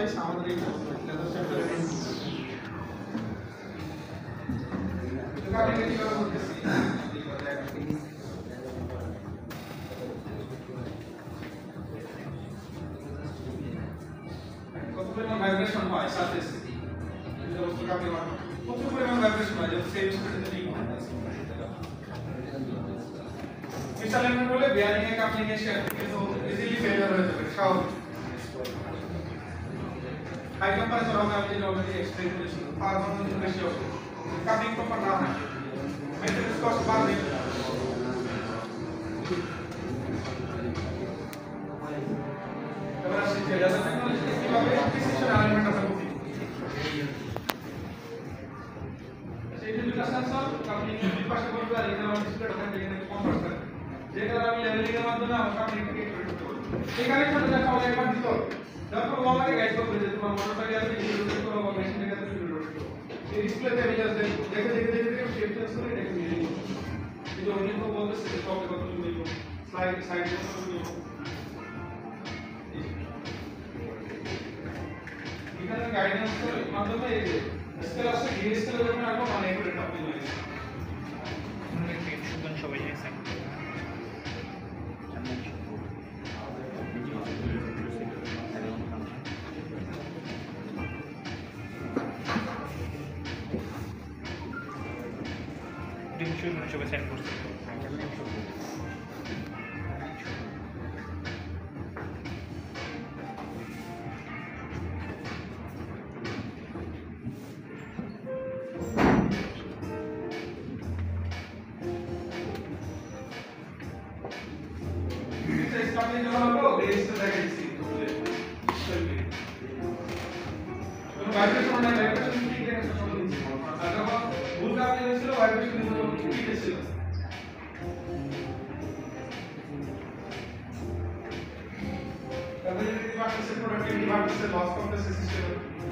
device আমাদের এই laser সেন্টারে আমি কি করতেছি কত পরিমাণ ভাইব্রেশন হয় সারফেস এই বস্তুটা আপনি কত পরিমাণ ভাইব্রেশন হয় যেমন সেম স্পিডে লিঙ্ক হয় মিসালাইনমেন্ট হলে বেয়ারিং এ কাপলিং এ শেয়ার কিন্তু ইজিলি ফেলিয়ার হয়ে যাবে স্বাভাবিক হাই টেম্পারেচার হবে আমি যেটা অলরেডি এক্সপ্লেইন করেছি পাওয়ার কনজাম্পশন বেশি হবে কাপলিং প্রপার না হয় মেইনটেনেন্স কস্ট বাড়বে এবার আসি যে লেজার টেকনোলজিতে কিভাবে প্রিসিশন অ্যালাইনমেন্ট আমরা করি সেই যে দুটো সেন্সর কাপলিং এর দুই পাশে বলবে আর এখানে আমরা ডিসপ্লে ওখানে এখানে কনভার্ট করে যেটা আমি লেভেলিং এর মাধ্যমে আমরা কাপলিংকে ক্রিয়েট করতে পারবো এই কানেকশনটা দেখা হলো একবার দিত যখন ও আমাকে গাইড করবে যে তোমার মোটরটা গেছে ইনডোর করো বা মেশিনটা গেছে ইনডোর করো এই ডিসপ্লেতে আমি জাস্ট দেখে শেপ চেঞ্জ করে দেখে নিয়ে নিই কিন্তু উনি তো বলতেছে যে টপে কত নিব সাইড কত নিব এখানে গাইডেন্স করে মাধ্যমে এই যে স্কেল আছে এই স্কেলে যখন আসবো মানে একটু টপিক হয়ে যাবে মানে ক্রিয়েট সুতন সবাই জানেন ডিমশন সবাই সেন্ড করছে আপনি যখন হলো রেজিস্টার দেখে দিচ্ছি ভাইব্রেশন না ভাইব্রেশন ঠিক দেখে সব দিচ্ছি আর যখন ভুল কাপলিং হয়েছিল ভাইব্রেশন ঠিক ছিল Availability বাড়তেছে প্রোডাক্টিভিটি বাড়তেছে লস কমতেছে সিস্টেম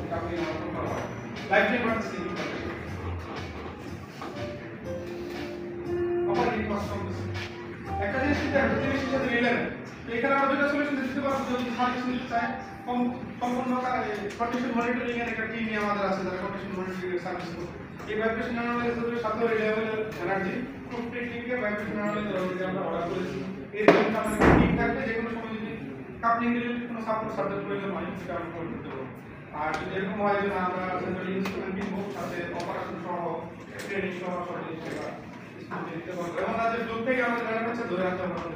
কাপলিং আমার করা হয় লাইফ টাইম বাড়তেছে অপারেটিং কস্ট কমতেছে একটা জিনিস কিন্তু প্রতিবেশীর সাথে রিলেটেড এখানে আমরা দুটো সলিউশন দিতে পারবো যদি সার্ভিস নিতে চাই সম্পূর্ণ কন্ডিশন মনিটরিং এর একটা টিম আমাদের আছে যারা কন্ডিশন মনিটরিং এর সার্ভিস করে এই ভাইব্রেশন অ্যানালাইজারের সাথে রিলেভেল এনার্জি কমপ্লিট টিমকে ভাইব্রেশন অ্যানালাইজার অলরেডি আমরা অর্ডার করেছি এই টিমটা আমাদের টিম থাকবে যে কোনো সময় যদি কাপলিং রিলেটেড কোনো সাপোর্ট সাবজেক্ট প্রয়োজন হয় সেটা আমরা করে দিতে পারবো আর যদি এরকম হয় যে আমরা সেন্ট্রাল ইনস্ট্রুমেন্ট কিনবো সাথে অপারেশন সহ ট্রেনিং সহ সব জিনিস দিতে পারবো এবং তাদের যুগ থেকে আমাদের ধরে রাখতে হবে